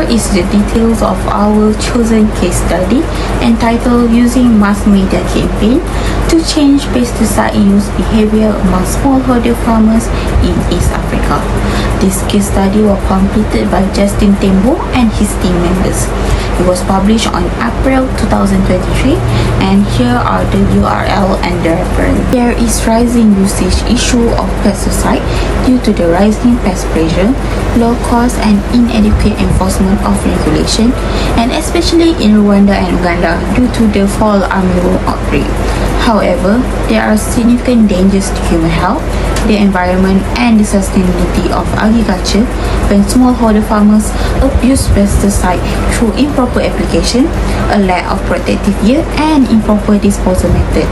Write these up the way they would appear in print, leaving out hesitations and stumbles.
Here is the details of our chosen case study entitled Using Mass Media Campaign to Change Pesticide Use Behavior Among Smallholder Farmers in East Africa. This case study was completed by Justin Tembo and his team members. It was published on April 2023, and here are the URL and the reference. There is rising usage issue of pesticide due to the rising pest pressure, low cost and inadequate enforcement of regulation, and especially in Rwanda and Uganda due to the fall armyworm outbreak. However, there are significant dangers to human health, the environment, and the sustainability of agriculture when smallholder farmers abuse pesticide through improper application, a lack of protective gear, and improper disposal method.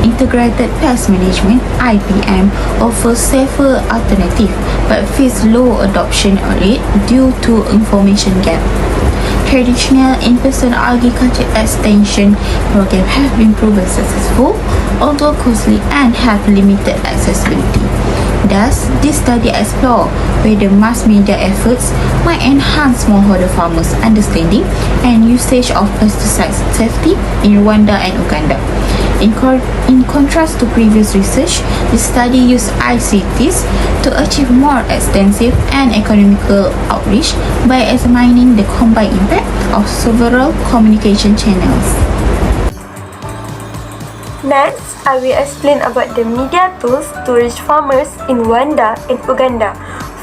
Integrated Pest Management (IPM) offers safer alternative but face low adoption rate due to information gap. Traditional in-person agriculture extension programs have been proven successful, although costly and have limited accessibility. Thus, this study explores whether mass media efforts might enhance smallholder farmers' understanding and usage of pesticide safety in Rwanda and Uganda. In contrast to previous research, the study used ICTs to achieve more extensive and economical outreach by examining the combined impact of several communication channels. Next, I will explain about the media tools to reach farmers in Rwanda and Uganda.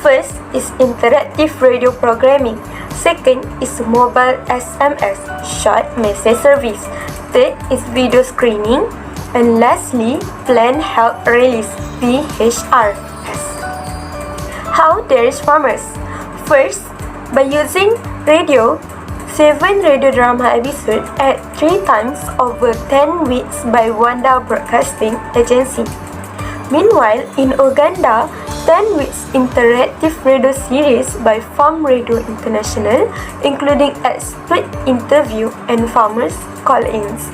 First is interactive radio programming. Second is mobile SMS, short message service. Third is video screening. And lastly, planned health release, PHRS. How they reach farmers? First, by using radio, 7 radio drama episodes at 3 times over 10 weeks by Rwanda Broadcasting Agency. Meanwhile, in Uganda, 10 weeks interactive radio series by Farm Radio International, including expert interview and farmers call-ins.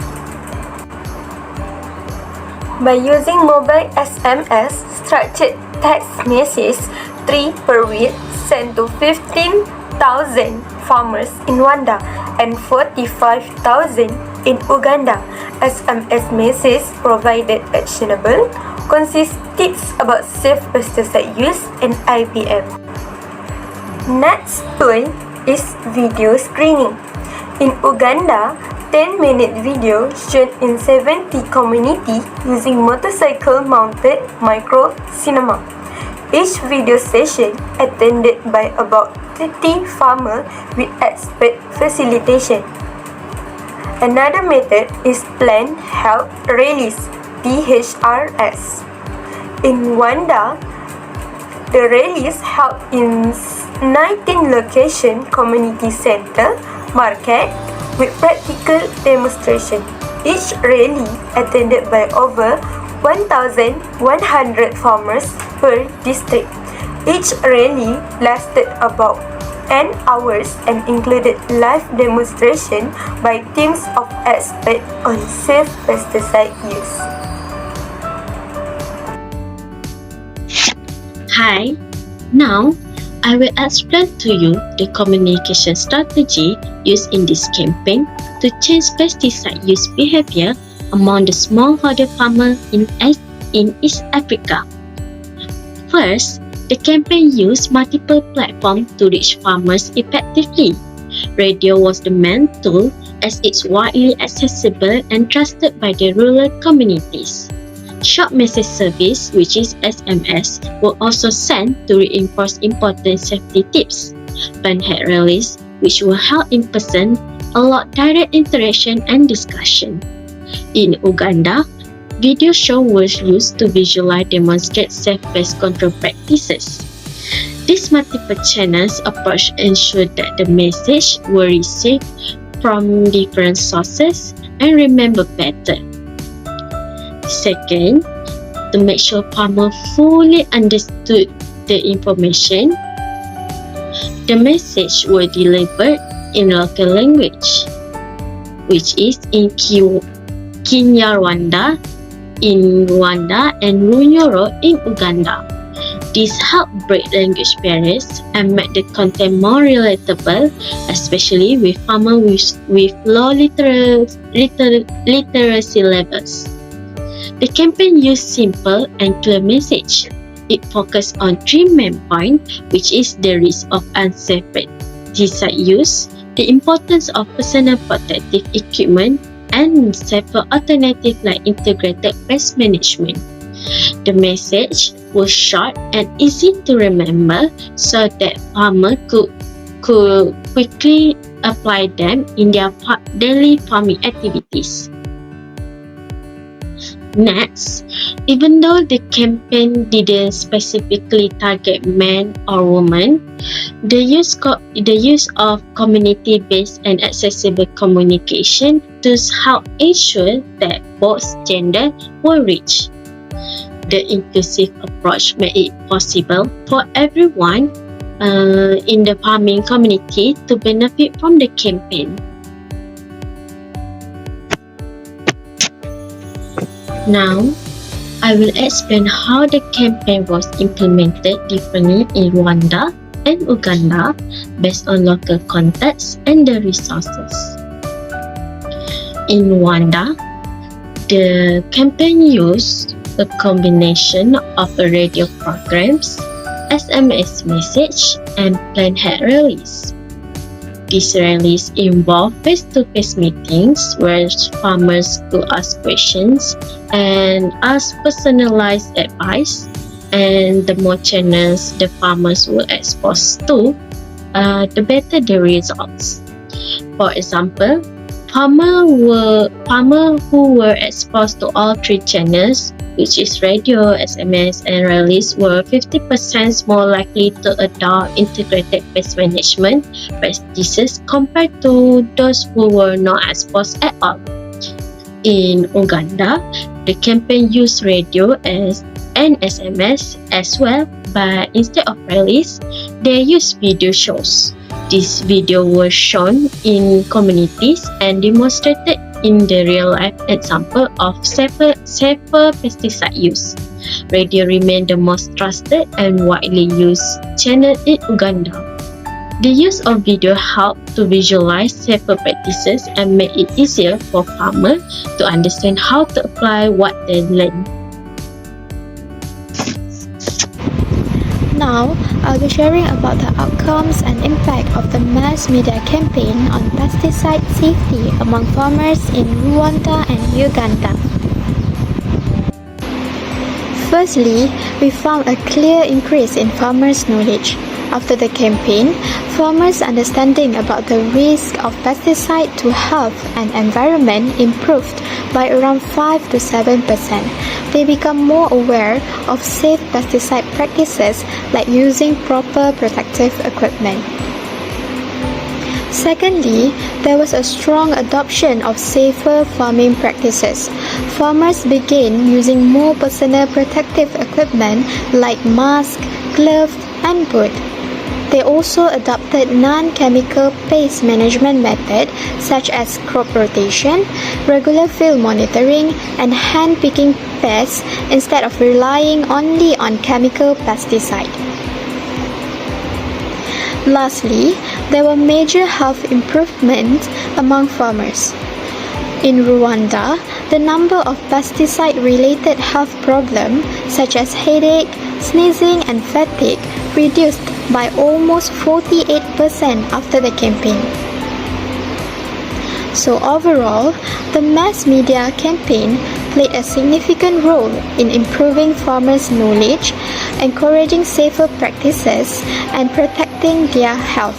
By using mobile SMS, structured text message 3 per week sent to 15,000 farmers in Rwanda and 45,000 in Uganda. SMS message provided actionable, consist tips about safe pesticide use and IPM. Next tool is video screening. In Uganda, 10-minute video shown in 70 communities using motorcycle-mounted micro cinema. Each video session attended by about 30 farmers with expert facilitation. Another method is planned health release, PHRS. In Rwanda, the release held in 19 location community center, market, with practical demonstration. Each rally attended by over 1,100 farmers per district. Each rally lasted about 10 hours and included live demonstration by teams of experts on safe pesticide use. Hi, now I will explain to you the communication strategy used in this campaign to change pesticide use behavior among the smallholder farmers in East Africa. First, the campaign used multiple platforms to reach farmers effectively. Radio was the main tool as it's widely accessible and trusted by the rural communities. Short message service, which is SMS, were also sent to reinforce important safety tips. Planned health release, which were held in person, allowed direct interaction and discussion. In Uganda, video shows were used to visually demonstrate safe pest control practices. This multiple channels approach ensured that the message were received from different sources and remembered better. Second, to make sure farmers fully understood the information, the message were delivered in local language, which is in Kinyarwanda in Rwanda and Runyoro in Uganda. This helped break language barriers and make the content more relatable, especially with farmers with low literacy levels. The campaign used simple and clear message. It focused on three main points, which is the risk of unsafe pesticide use, the importance of personal protective equipment, and safer alternatives like integrated pest management. The message was short and easy to remember so that farmers could quickly apply them in their daily farming activities. Next, even though the campaign didn't specifically target men or women, the use of community-based and accessible communication to help ensure that both genders were reached. The inclusive approach made it possible for everyone in the farming community to benefit from the campaign. Now, I will explain how the campaign was implemented differently in Rwanda and Uganda based on local context and the resources. In Rwanda, the campaign used a combination of radio programs, SMS message, and planned rallies. These rallies involve face-to-face meetings where farmers could ask questions and ask personalized advice, and the more channels the farmers were exposed to, the better the results. For example, farmers who were exposed to all three channels, which is radio, SMS, and rallies, were 50% more likely to adopt integrated pest management practices compared to those who were not exposed at all. In Uganda, the campaign used radio and SMS as well, but instead of rallies, they used video shows. These videos were shown in communities and demonstrated in the real-life example of safer pesticide use. Radio remained the most trusted and widely used channel in Uganda. The use of video helped to visualize safer practices and make it easier for farmers to understand how to apply what they learned. Now, I'll be sharing about the outcomes and impact of the mass media campaign on pesticide safety among farmers in Rwanda and Uganda. Firstly, we found a clear increase in farmers' knowledge. After the campaign, farmers' understanding about the risk of pesticide to health and environment improved by around 5 to 7%. They become more aware of safe pesticide practices like using proper protective equipment. Secondly, there was a strong adoption of safer farming practices. Farmers began using more personal protective equipment like masks, gloves, and boots. They also adopted non-chemical pest management methods such as crop rotation, regular field monitoring, and hand-picking pests instead of relying only on chemical pesticide. Lastly, there were major health improvements among farmers. In Rwanda, the number of pesticide-related health problems such as headache, sneezing, and fatigue reduced by almost 48% after the campaign. So overall, the mass media campaign played a significant role in improving farmers' knowledge, encouraging safer practices, and protecting their health.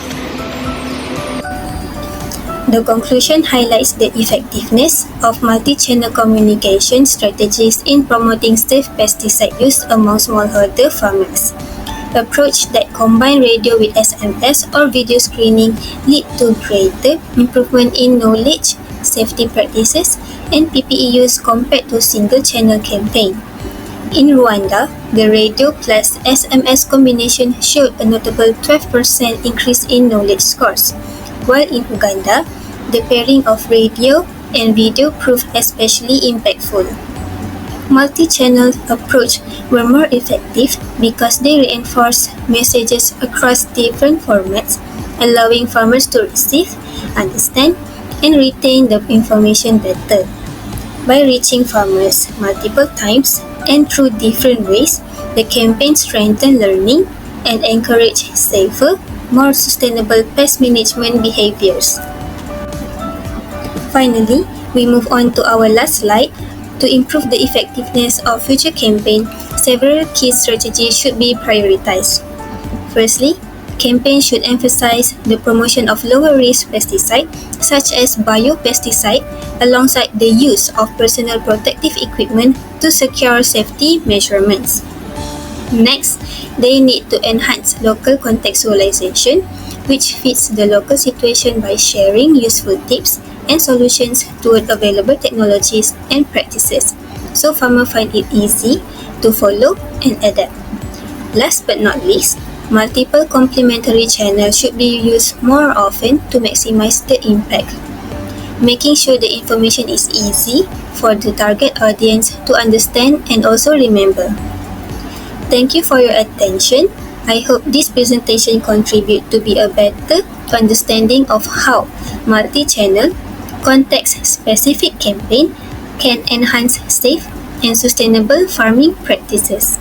The conclusion highlights the effectiveness of multi-channel communication strategies in promoting safe pesticide use among smallholder farmers. Approach that combine radio with SMS or video screening lead to greater improvement in knowledge, safety practices, and PPE use compared to single-channel campaign. In Rwanda, the radio plus SMS combination showed a notable 12% increase in knowledge scores, while in Uganda, the pairing of radio and video proved especially impactful. Multi-channel approach were more effective because they reinforce messages across different formats, allowing farmers to receive, understand, and retain the information better. By reaching farmers multiple times and through different ways, the campaign strengthened learning and encouraged safer, more sustainable pest management behaviors. Finally, we move on to our last slide. To improve the effectiveness of future campaign, several key strategies should be prioritized. Firstly, campaigns should emphasize the promotion of lower-risk pesticides such as biopesticide alongside the use of personal protective equipment to secure safety measurements. Next, they need to enhance local contextualization, which fits the local situation by sharing useful tips and solutions toward available technologies and practices, so farmers find it easy to follow and adapt. Last but not least, multiple complementary channels should be used more often to maximize the impact, making sure the information is easy for the target audience to understand and also remember. Thank you for your attention. I hope this presentation contribute to be a better understanding of how multi-channel, context-specific campaign can enhance safe and sustainable farming practices.